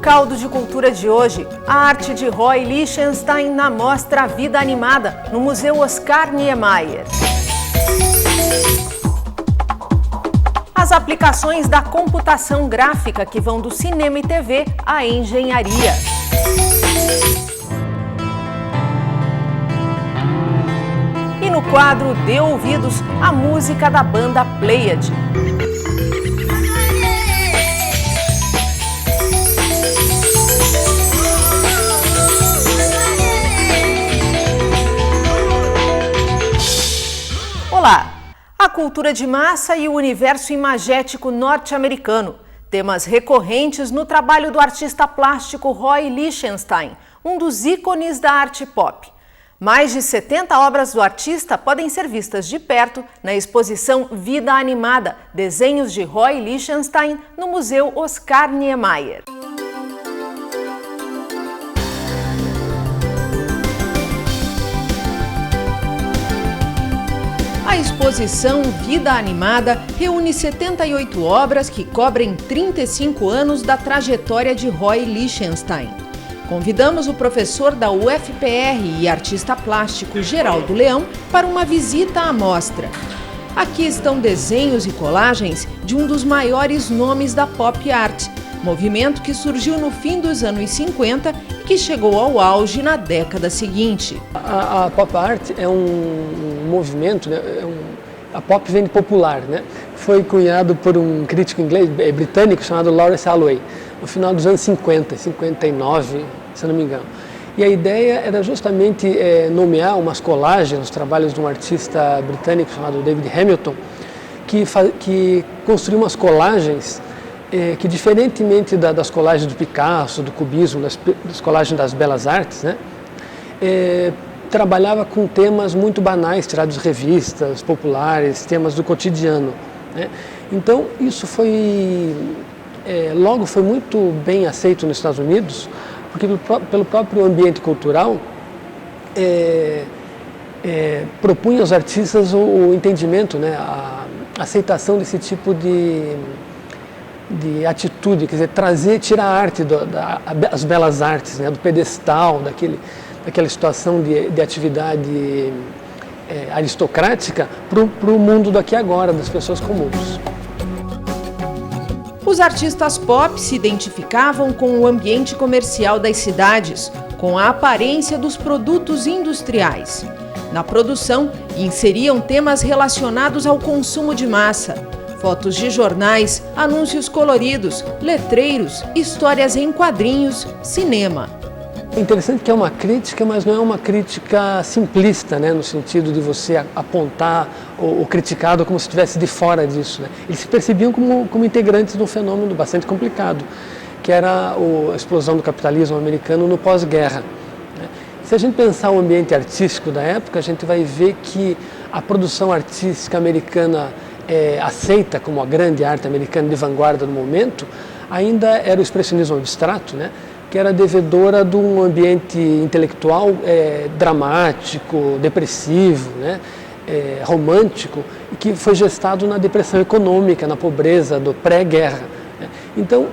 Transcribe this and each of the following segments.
caldo de cultura de hoje, a arte de Roy Lichtenstein na mostra Vida Animada, no Museu Oscar Niemeyer. As aplicações da computação gráfica que vão do cinema e TV à engenharia. E no quadro Dê Ouvidos, a música da banda Pleiade. Olá! A cultura de massa e o universo imagético norte-americano, temas recorrentes no trabalho do artista plástico Roy Lichtenstein, um dos ícones da arte pop. Mais de 70 obras do artista podem ser vistas de perto na exposição Vida Animada, desenhos de Roy Lichtenstein, no Museu Oscar Niemeyer. A exposição Vida Animada reúne 78 obras que cobrem 35 anos da trajetória de Roy Lichtenstein. Convidamos o professor da UFPR e artista plástico Geraldo Leão para uma visita à mostra. Aqui estão desenhos e colagens de um dos maiores nomes da pop art, movimento que surgiu no fim dos anos 50 e que chegou ao auge na década seguinte. A pop art é um movimento, né? A pop vem de popular, né? Foi cunhado por um crítico inglês britânico chamado Laurence Allway, no final dos anos 50, 59, se não me engano. E a ideia era justamente nomear umas colagens, os trabalhos de um artista britânico chamado David Hamilton, que construiu umas colagens que, diferentemente das colagens do Picasso, do cubismo, das colagens das belas artes, né, trabalhava com temas muito banais, tirados de revistas populares, temas do cotidiano, né. Então, isso logo foi muito bem aceito nos Estados Unidos, porque pelo próprio ambiente cultural propunha aos artistas o entendimento, né, a aceitação desse tipo de atitude, quer dizer, tirar a arte, as belas artes, né, do pedestal, daquela situação de atividade aristocrática para o mundo daqui e agora, das pessoas comuns. Os artistas pop se identificavam com o ambiente comercial das cidades, com a aparência dos produtos industriais. Na produção, inseriam temas relacionados ao consumo de massa, fotos de jornais, anúncios coloridos, letreiros, histórias em quadrinhos, cinema. É interessante que é uma crítica, mas não é uma crítica simplista, né, no sentido de você apontar o criticado como se estivesse de fora disso, né. Eles se percebiam como integrantes de um fenômeno bastante complicado, que era a explosão do capitalismo americano no pós-guerra, né. Se a gente pensar o ambiente artístico da época, a gente vai ver que a produção artística americana aceita como a grande arte americana de vanguarda no momento, ainda era o expressionismo abstrato, né, que era devedora de um ambiente intelectual dramático, depressivo, né, romântico, que foi gestado na depressão econômica, na pobreza do pré-guerra, né. Então,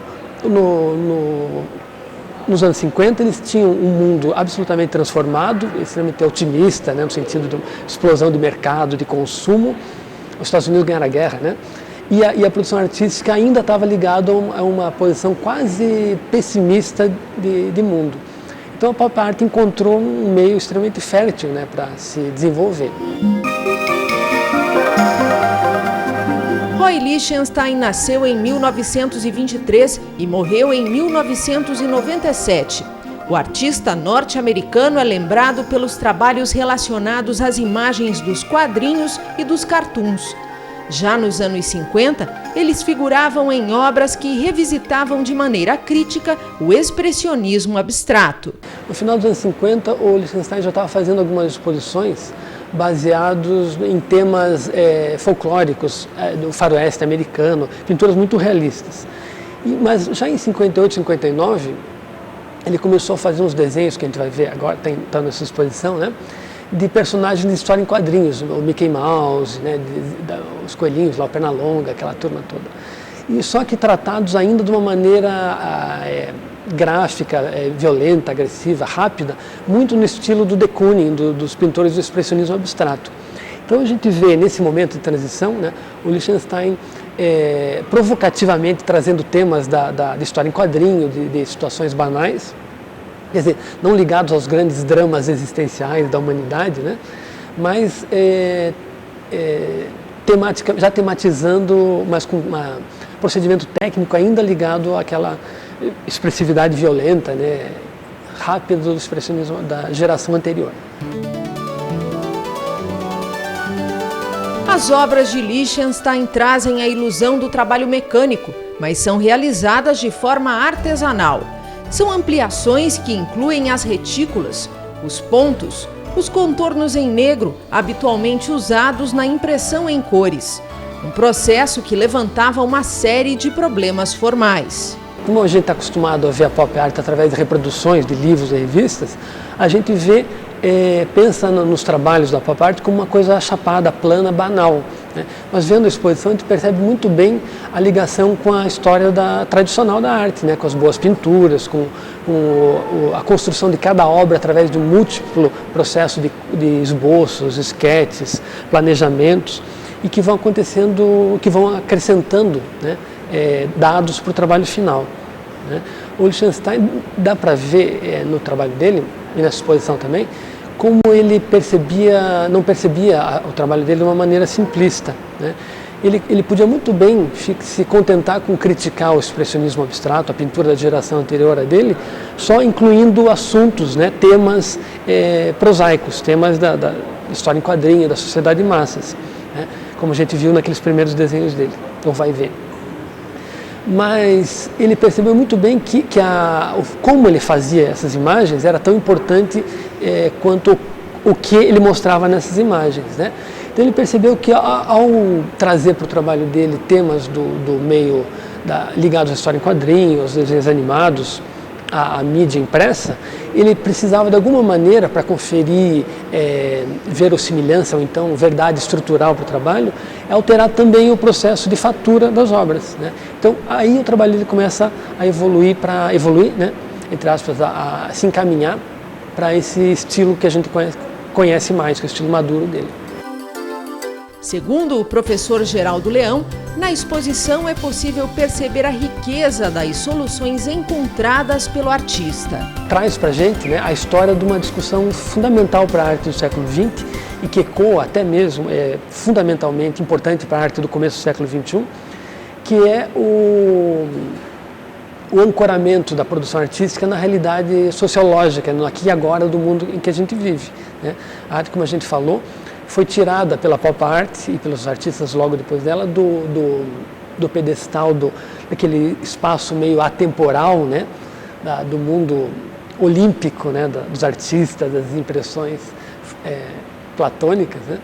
nos anos 50, eles tinham um mundo absolutamente transformado, extremamente otimista, né, no sentido de uma explosão de mercado, de consumo. Os Estados Unidos ganharam a guerra, né? E a produção artística ainda estava ligada a uma posição quase pessimista de mundo. Então a pop art encontrou um meio extremamente fértil, né, para se desenvolver. Roy Lichtenstein nasceu em 1923 e morreu em 1997. O artista norte-americano é lembrado pelos trabalhos relacionados às imagens dos quadrinhos e dos cartoons. Já nos anos 50, eles figuravam em obras que revisitavam de maneira crítica o expressionismo abstrato. No final dos anos 50, o Lichtenstein já estava fazendo algumas exposições baseados em temas folclóricos do faroeste americano, pinturas muito realistas. Mas já em 58, 59, ele começou a fazer uns desenhos que a gente vai ver agora, está nessa exposição, né, de personagens de história em quadrinhos, o Mickey Mouse, né, os coelhinhos lá, o Pernalonga, aquela turma toda. E só que tratados ainda de uma maneira gráfica, violenta, agressiva, rápida, muito no estilo do de Kooning, dos pintores do expressionismo abstrato. Então a gente vê nesse momento de transição, né, o Lichtenstein provocativamente trazendo temas de história em quadrinho, de situações banais, quer dizer, não ligados aos grandes dramas existenciais da humanidade, né, mas já tematizando, mas com um procedimento técnico ainda ligado àquela expressividade violenta, né, rápida do expressionismo da geração anterior. As obras de Lichtenstein trazem a ilusão do trabalho mecânico, mas são realizadas de forma artesanal. São ampliações que incluem as retículas, os pontos, os contornos em negro, habitualmente usados na impressão em cores. Um processo que levantava uma série de problemas formais. Como a gente está acostumado a ver a pop art através de reproduções de livros e revistas, a gente pensa nos trabalhos da pop art como uma coisa achapada, plana, banal, né? Mas vendo a exposição a gente percebe muito bem a ligação com a história tradicional da arte, né? Com as boas pinturas, com a construção de cada obra através de um múltiplo processo de esboços, esquetes, planejamentos, e que vão acontecendo, que vão acrescentando, né, dados para o trabalho final, né? O Lichtenstein, dá para ver no trabalho dele, e nessa exposição também, como ele não percebia o trabalho dele de uma maneira simplista, né? Ele podia muito bem se contentar com criticar o expressionismo abstrato, a pintura da geração anterior a dele, só incluindo assuntos, né, temas prosaicos, temas da história em quadrinho, da sociedade de massas, né, como a gente viu naqueles primeiros desenhos dele, ou vai ver. Mas ele percebeu muito bem que como ele fazia essas imagens era tão importante quanto o que ele mostrava nessas imagens, né? Então ele percebeu que ao trazer para o trabalho dele temas do meio ligados à história em quadrinhos, aos desenhos animados, à mídia impressa, ele precisava de alguma maneira, para conferir verossimilhança ou então verdade estrutural para o trabalho, alterar também o processo de fatura das obras, né? Então aí o trabalho dele começa a evoluir, né, entre aspas, a se encaminhar para esse estilo que a gente conhece mais, que é o estilo maduro dele. Segundo o professor Geraldo Leão, na exposição é possível perceber a riqueza das soluções encontradas pelo artista. Traz para a gente, né, a história de uma discussão fundamental para a arte do século XX e que ecoa até mesmo, fundamentalmente importante para a arte do começo do século XXI, que é o ancoramento da produção artística na realidade sociológica, no aqui e agora do mundo em que a gente vive, né? A arte, como a gente falou, foi tirada pela pop art e pelos artistas logo depois dela do pedestal, daquele espaço meio atemporal, né, do mundo olímpico, né, dos artistas, das impressões platônicas, né,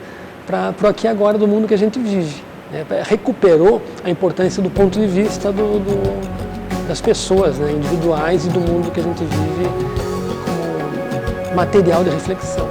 para o aqui e agora do mundo que a gente vive, né? Recuperou a importância do ponto de vista das pessoas, né, individuais e do mundo que a gente vive como material de reflexão.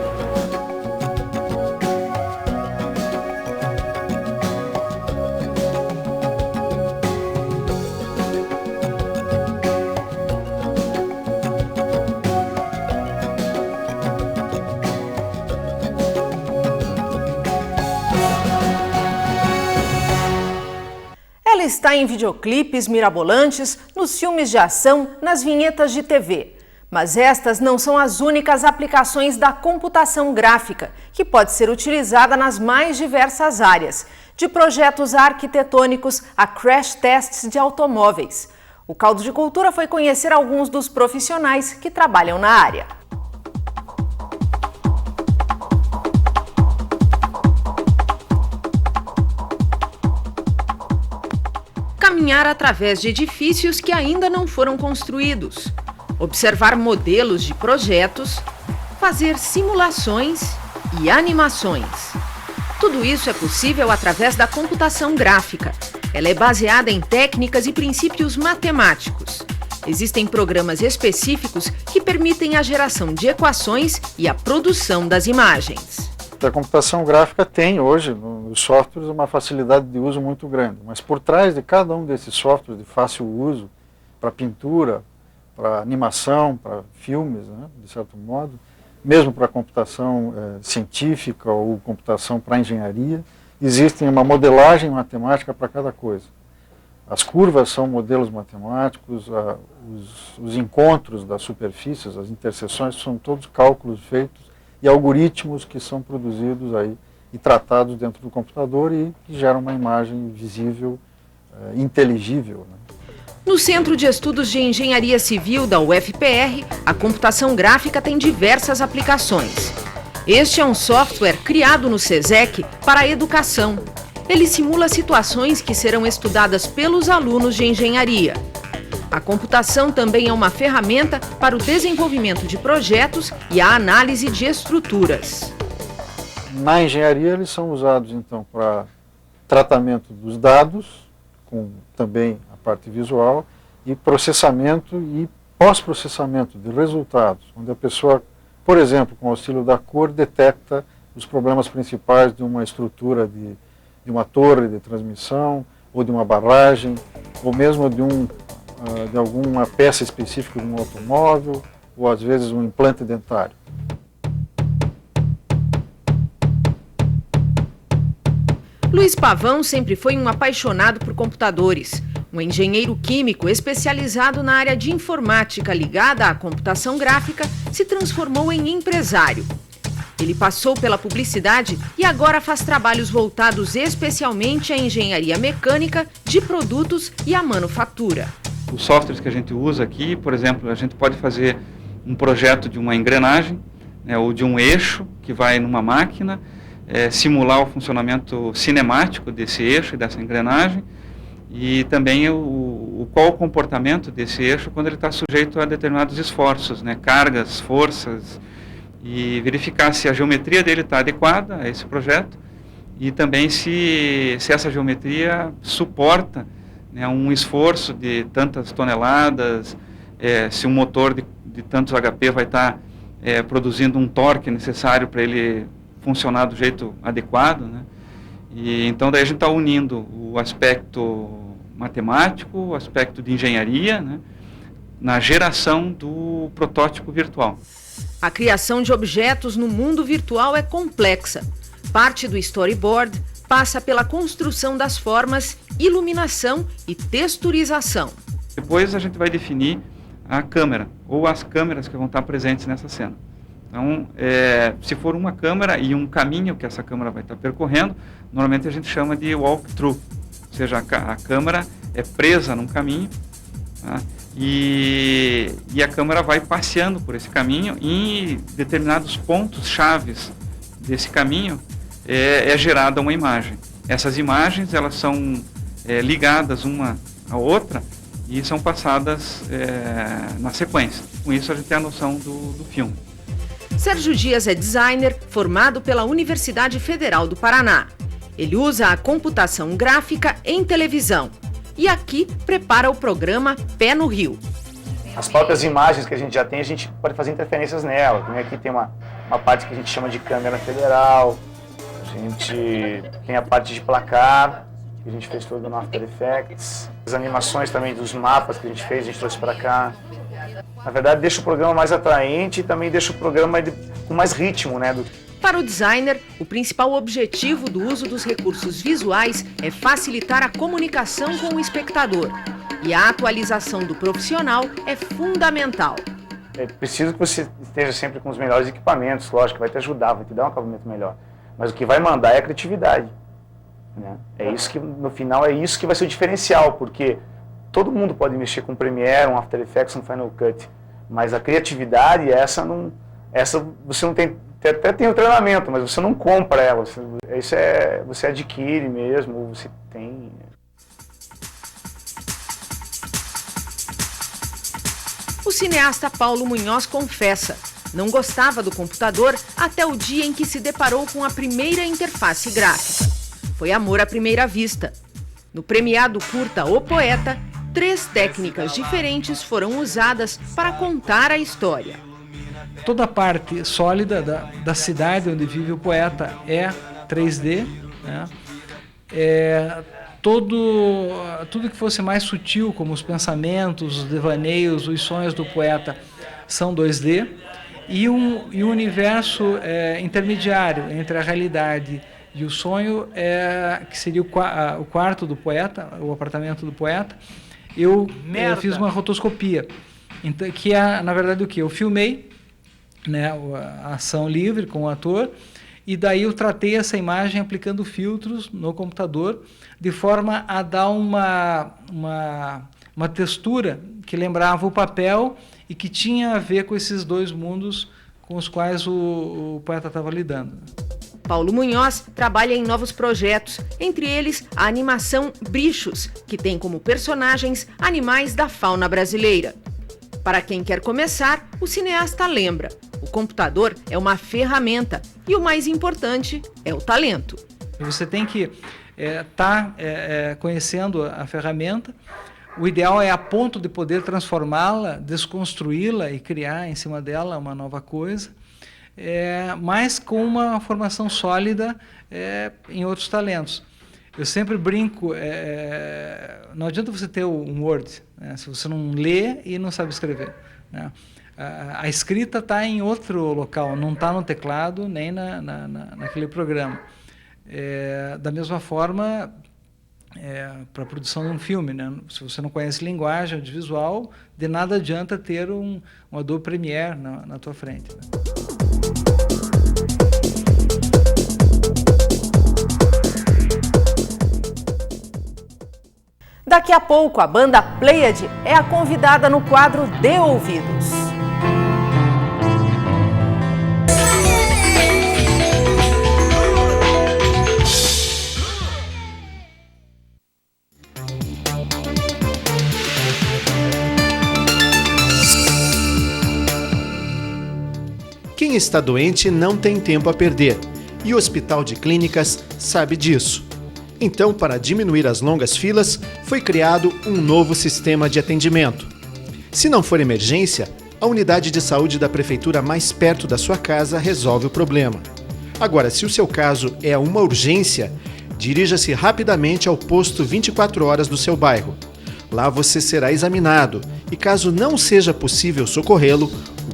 Ela está em videoclipes mirabolantes, nos filmes de ação, nas vinhetas de TV. Mas estas não são as únicas aplicações da computação gráfica, que pode ser utilizada nas mais diversas áreas, de projetos arquitetônicos a crash tests de automóveis. O Caldo de Cultura foi conhecer alguns dos profissionais que trabalham na área. Caminhar através de edifícios que ainda não foram construídos, observar modelos de projetos, fazer simulações e animações. Tudo isso é possível através da computação gráfica. Ela é baseada em técnicas e princípios matemáticos. Existem programas específicos que permitem a geração de equações e a produção das imagens. A computação gráfica tem hoje, nos softwares, uma facilidade de uso muito grande, mas por trás de cada um desses softwares de fácil uso, para pintura, para animação, para filmes, né, de certo modo, mesmo para computação científica ou computação para engenharia. Existem uma modelagem matemática para cada coisa. As curvas são modelos matemáticos, os encontros das superfícies, as interseções, são todos cálculos feitos e algoritmos que são produzidos aí e tratados dentro do computador e que geram uma imagem visível, inteligível, né? No Centro de Estudos de Engenharia Civil da UFPR, a computação gráfica tem diversas aplicações. Este é um software criado no SESEC para a educação. Ele simula situações que serão estudadas pelos alunos de engenharia. A computação também é uma ferramenta para o desenvolvimento de projetos e a análise de estruturas. Na engenharia, eles são usados, então, para tratamento dos dados, com também a parte visual, e processamento e pós-processamento de resultados, onde a pessoa, por exemplo, com o auxílio da cor, detecta os problemas principais de uma estrutura de uma torre de transmissão, ou de uma barragem, ou mesmo de alguma peça específica de um automóvel, ou às vezes um implante dentário. Luiz Pavão sempre foi um apaixonado por computadores. Um engenheiro químico especializado na área de informática ligada à computação gráfica se transformou em empresário. Ele passou pela publicidade e agora faz trabalhos voltados especialmente à engenharia mecânica, de produtos e à manufatura. Os softwares que a gente usa aqui, por exemplo, a gente pode fazer um projeto de uma engrenagem, né, ou de um eixo que vai numa máquina, simular o funcionamento cinemático desse eixo e dessa engrenagem, e também qual o comportamento desse eixo quando ele está sujeito a determinados esforços, né, cargas, forças, e verificar se a geometria dele está adequada a esse projeto e também se essa geometria suporta, né, um esforço de tantas toneladas, se um motor de tantos HP vai estar produzindo um torque necessário para ele funcionar do jeito adequado, né? E então daí a gente está unindo o aspecto matemático, o aspecto de engenharia, né, na geração do protótipo virtual. A criação de objetos no mundo virtual é complexa. Parte do storyboard passa pela construção das formas, iluminação e texturização. Depois a gente vai definir a câmera, ou as câmeras que vão estar presentes nessa cena. Então, se for uma câmera e um caminho que essa câmera vai estar percorrendo, normalmente a gente chama de walkthrough, ou seja, a câmera é presa num caminho, tá? E a câmera vai passeando por esse caminho e em determinados pontos chaves desse caminho é gerada uma imagem. Essas imagens elas são ligadas uma à outra e são passadas na sequência. Com isso a gente tem a noção do filme. Sérgio Dias é designer formado pela Universidade Federal do Paraná. Ele usa a computação gráfica em televisão e aqui prepara o programa Pé no Rio. As próprias imagens que a gente já tem, a gente pode fazer interferências nela. Aqui tem uma parte que a gente chama de câmera federal, a gente tem a parte de placar, que a gente fez todo no After Effects. As animações também dos mapas que a gente fez, a gente trouxe para cá. Na verdade, deixa o programa mais atraente e também deixa o programa com mais ritmo, né? Para o designer, o principal objetivo do uso dos recursos visuais é facilitar a comunicação com o espectador. E a atualização do profissional é fundamental. É preciso que você esteja sempre com os melhores equipamentos, lógico, vai te ajudar, vai te dar um acabamento melhor. Mas o que vai mandar é a criatividade, né? É isso que, no final, é isso que vai ser o diferencial, porque todo mundo pode mexer com Premiere, um After Effects, um Final Cut, mas a criatividade, essa você não tem, até tem o treinamento, mas você não compra ela, você adquire mesmo, ou você tem. O cineasta Paulo Munhoz confessa, não gostava do computador até o dia em que se deparou com a primeira interface gráfica. Foi amor à primeira vista. No premiado curta O Poeta, 3 técnicas diferentes foram usadas para contar a história. Toda a parte sólida da cidade onde vive o poeta é 3D, né? tudo que fosse mais sutil, como os pensamentos, os devaneios, os sonhos do poeta, são 2D, e um universo intermediário entre a realidade e o sonho, que seria o quarto do poeta, o apartamento do poeta. Eu fiz uma rotoscopia, então, que é, na verdade, o que? Eu filmei, né, a ação livre com o ator, e daí eu tratei essa imagem aplicando filtros no computador, de forma a dar uma textura que lembrava o papel e que tinha a ver com esses dois mundos com os quais o poeta estava lidando. Paulo Munhoz trabalha em novos projetos, entre eles a animação Brichos, que tem como personagens animais da fauna brasileira. Para quem quer começar, o cineasta lembra: o computador é uma ferramenta e o mais importante é o talento. Você tem que estar conhecendo a ferramenta. O ideal é a ponto de poder transformá-la, desconstruí-la e criar em cima dela uma nova coisa, mas com uma formação sólida em outros talentos. Eu sempre brinco, não adianta você ter um Word, né, se você não lê e não sabe escrever, né? A escrita está em outro local, não está no teclado nem naquele programa. Da mesma forma, para a produção de um filme, né? Se você não conhece linguagem audiovisual, de nada adianta ter um Adobe Premiere na tua frente, né? Daqui a pouco, a banda Pleiade é a convidada no quadro Dê Ouvidos. Quem está doente não tem tempo a perder, e o Hospital de Clínicas sabe disso. Então, para diminuir as longas filas, foi criado um novo sistema de atendimento. Se não for emergência, a unidade de saúde da prefeitura mais perto da sua casa resolve o problema. Agora, se o seu caso é uma urgência, dirija-se rapidamente ao posto 24 horas do seu bairro. Lá você será examinado e, caso não seja possível socorrê-lo,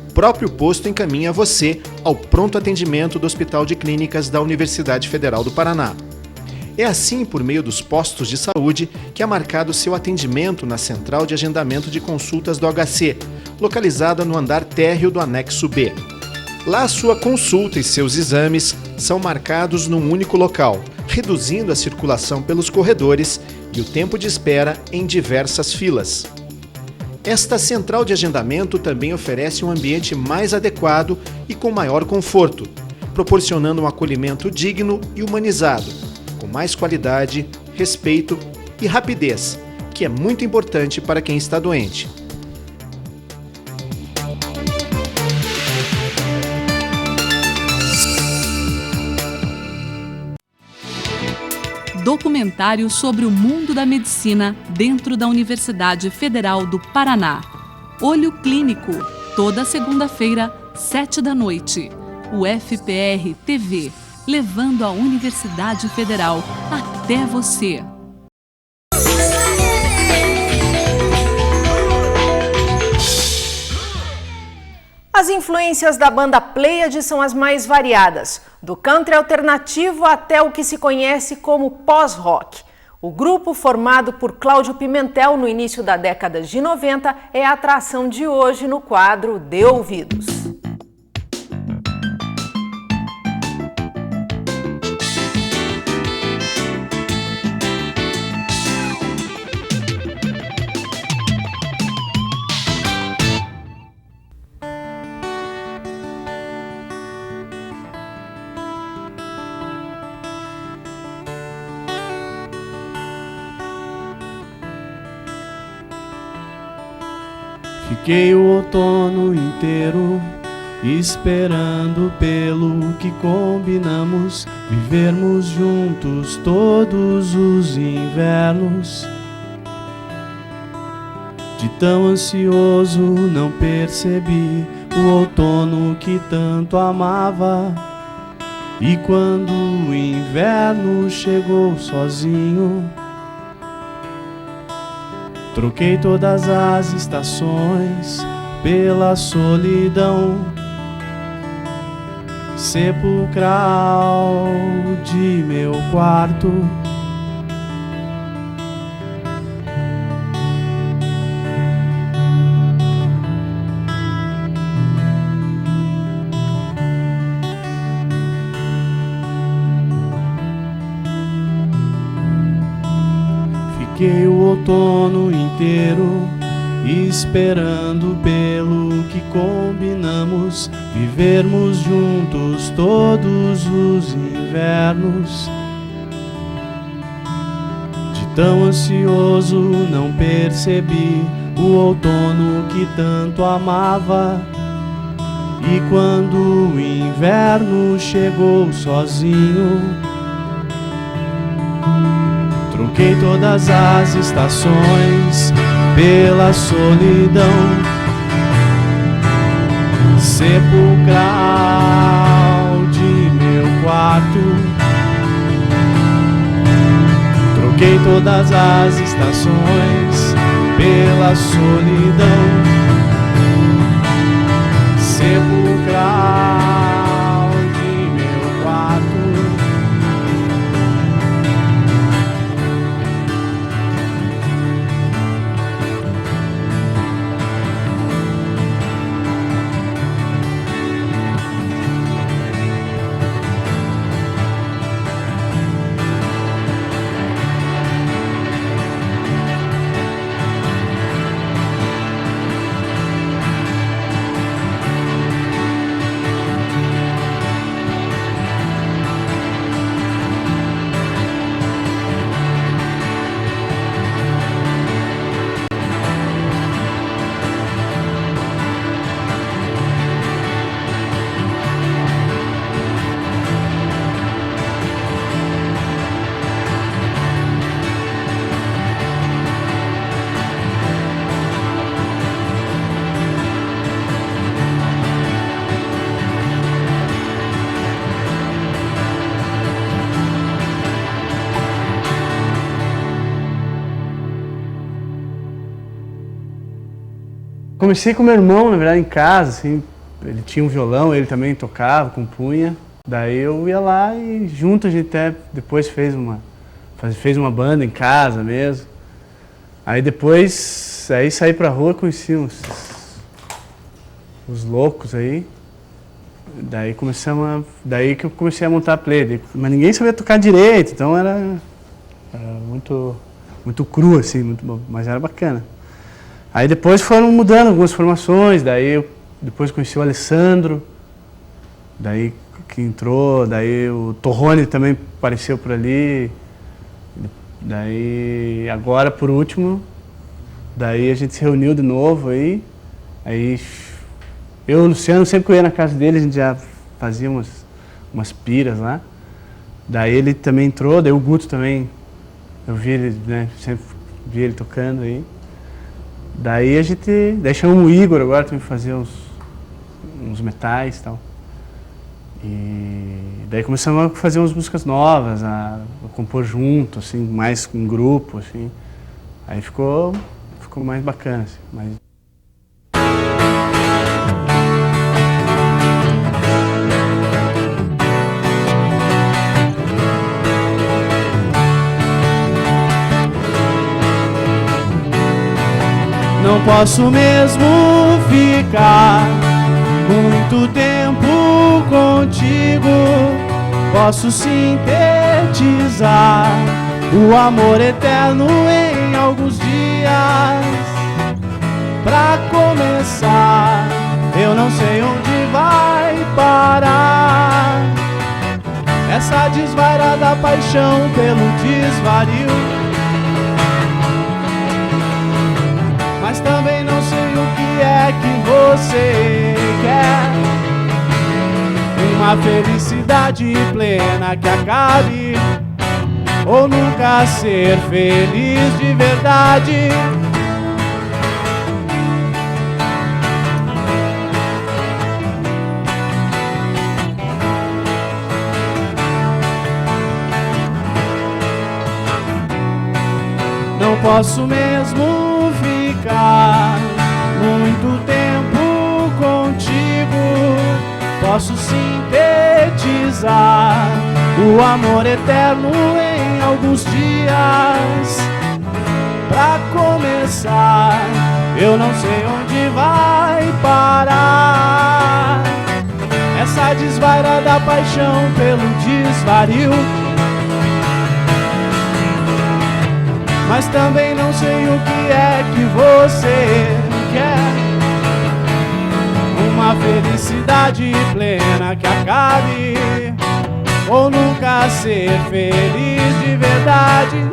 o próprio posto encaminha você ao pronto atendimento do Hospital de Clínicas da Universidade Federal do Paraná. É assim, por meio dos postos de saúde, que é marcado seu atendimento na Central de Agendamento de Consultas do HC, localizada no andar térreo do anexo B. Lá, sua consulta e seus exames são marcados num único local, reduzindo a circulação pelos corredores e o tempo de espera em diversas filas. Esta central de agendamento também oferece um ambiente mais adequado e com maior conforto, proporcionando um acolhimento digno e humanizado, com mais qualidade, respeito e rapidez, que é muito importante para quem está doente. Documentário sobre o mundo da medicina dentro da Universidade Federal do Paraná. Olho Clínico, toda segunda-feira, 19h. UFPR TV, levando a Universidade Federal até você. As influências da banda Pleiade são as mais variadas, do country alternativo até o que se conhece como pós-rock. O grupo, formado por Cláudio Pimentel no início da década de 90, é a atração de hoje no quadro Dê Ouvidos. Fiquei o outono inteiro esperando pelo que combinamos, vivermos juntos todos os invernos. De tão ansioso não percebi o outono que tanto amava. E quando o inverno chegou sozinho, Troquei todas as estações pela solidão sepulcral de meu quarto. Fiquei o outono inteiro esperando pelo que combinamos, vivermos juntos todos os invernos. De tão ansioso não percebi o outono que tanto amava. E quando o inverno chegou sozinho, troquei todas as estações pela solidão sepulcral de meu quarto. Troquei todas as estações pela solidão sepulcral de meu quarto. Comecei com meu irmão, na verdade, em casa, assim, ele tinha um violão, ele também tocava, compunha. Daí eu ia lá e junto a gente até depois fez uma banda em casa mesmo. Aí depois, saí pra rua, conheci os loucos aí. Daí que eu comecei a montar a play. Mas ninguém sabia tocar direito, então era muito cru, assim, muito bom, mas era bacana. Aí depois foram mudando algumas formações, daí eu depois conheci o Alessandro, daí que entrou, daí o Torrone também apareceu por ali, daí agora por último, daí a gente se reuniu de novo aí eu e o Luciano, sempre que eu ia na casa dele, a gente já fazia umas piras lá, daí ele também entrou, daí o Guto também, eu vi ele, né, sempre vi ele tocando aí. Daí chamamos o Igor agora também fazer uns metais e tal. E daí começamos a fazer umas músicas novas, a compor junto, assim, mais com um grupo, assim. Aí ficou mais bacana, assim, mais... Não posso mesmo ficar muito tempo contigo. Posso sintetizar o amor eterno em alguns dias. Pra começar, eu não sei onde vai parar essa desvairada paixão pelo desvario. Mas também não sei o que é que você quer. Uma felicidade plena que acabe, ou nunca ser feliz de verdade. Não posso mesmo ficar muito tempo contigo. Posso sintetizar o amor eterno em alguns dias. Pra começar, eu não sei onde vai parar essa desvairada paixão pelo desvario. Mas também não sei o que é que você quer. Uma felicidade plena que acabe, ou nunca ser feliz de verdade.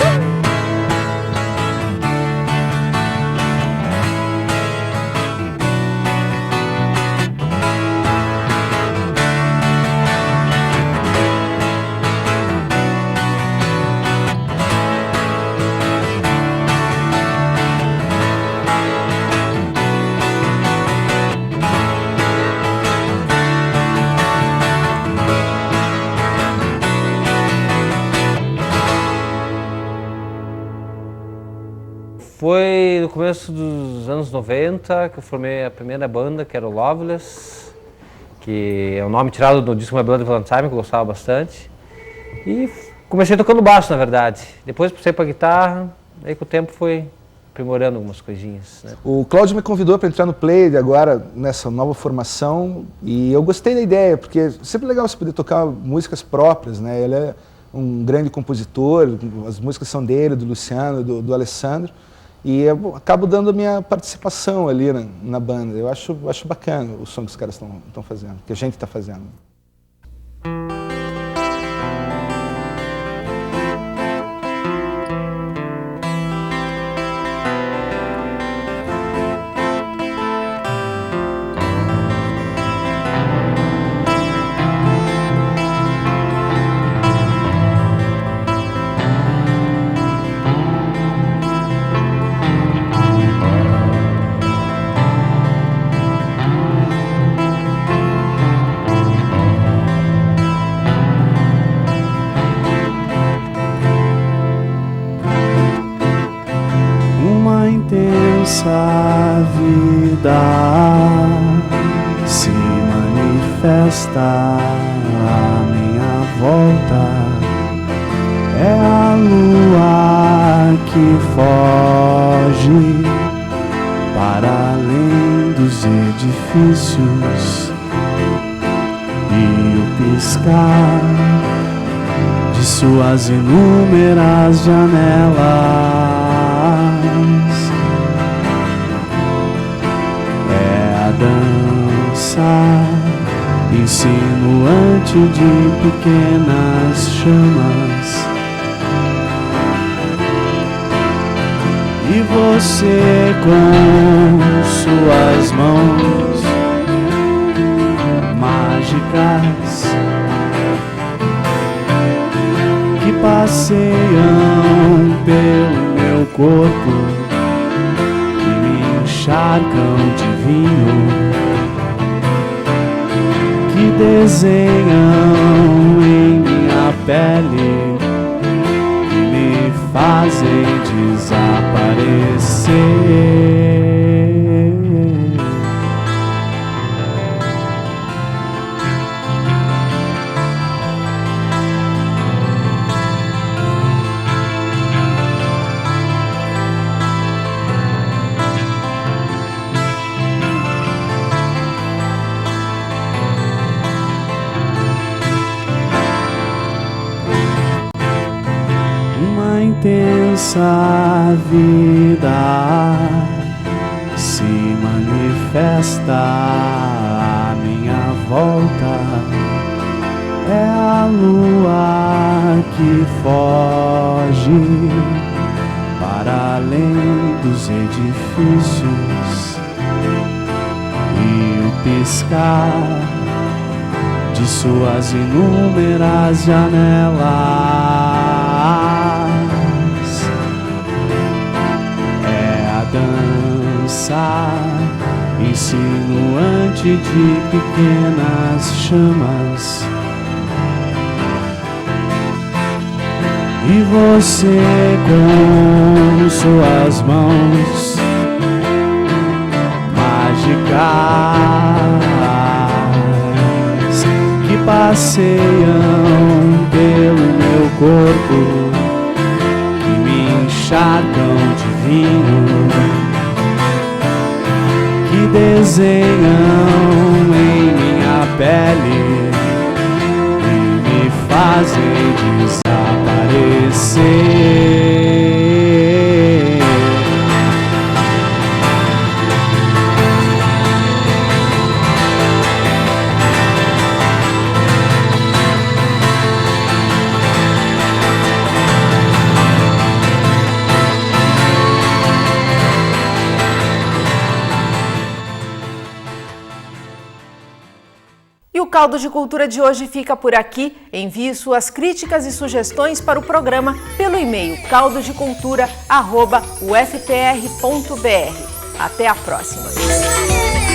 Foi no começo dos anos 90 que eu formei a primeira banda, que era o Loveless, que é o nome tirado do disco My Blood Valentine, que eu gostava bastante. E comecei tocando baixo, na verdade. Depois passei para guitarra, aí com o tempo foi aprimorando algumas coisinhas, né? O Cláudio me convidou para entrar no Play agora, nessa nova formação, e eu gostei da ideia, porque é sempre legal você poder tocar músicas próprias, né? Ele é um grande compositor, as músicas são dele, do Luciano, do Alessandro. E eu acabo dando a minha participação ali na banda. Eu acho bacana o som que os caras estão fazendo, que a gente está fazendo. Essa vida se manifesta à minha volta. É a lua que foge para além dos edifícios, e o piscar de suas inúmeras janelas dança insinuante de pequenas chamas. E você com suas mãos mágicas que passeiam pelo meu corpo, encharcam de vinho, que desenham em minha pele e me fazem desaparecer. Intensa vida se manifesta à minha volta. É a lua que foge para além dos edifícios, e o piscar de suas inúmeras janelas dança insinuante de pequenas chamas. E você com suas mãos passeiam pelo meu corpo, que me encharcam de vinho, que desenham em minha pele e me fazem desaparecer. E o Caldo de Cultura de hoje fica por aqui. Envie suas críticas e sugestões para o programa pelo e-mail caldodecultura@ufpr.br. Até a próxima!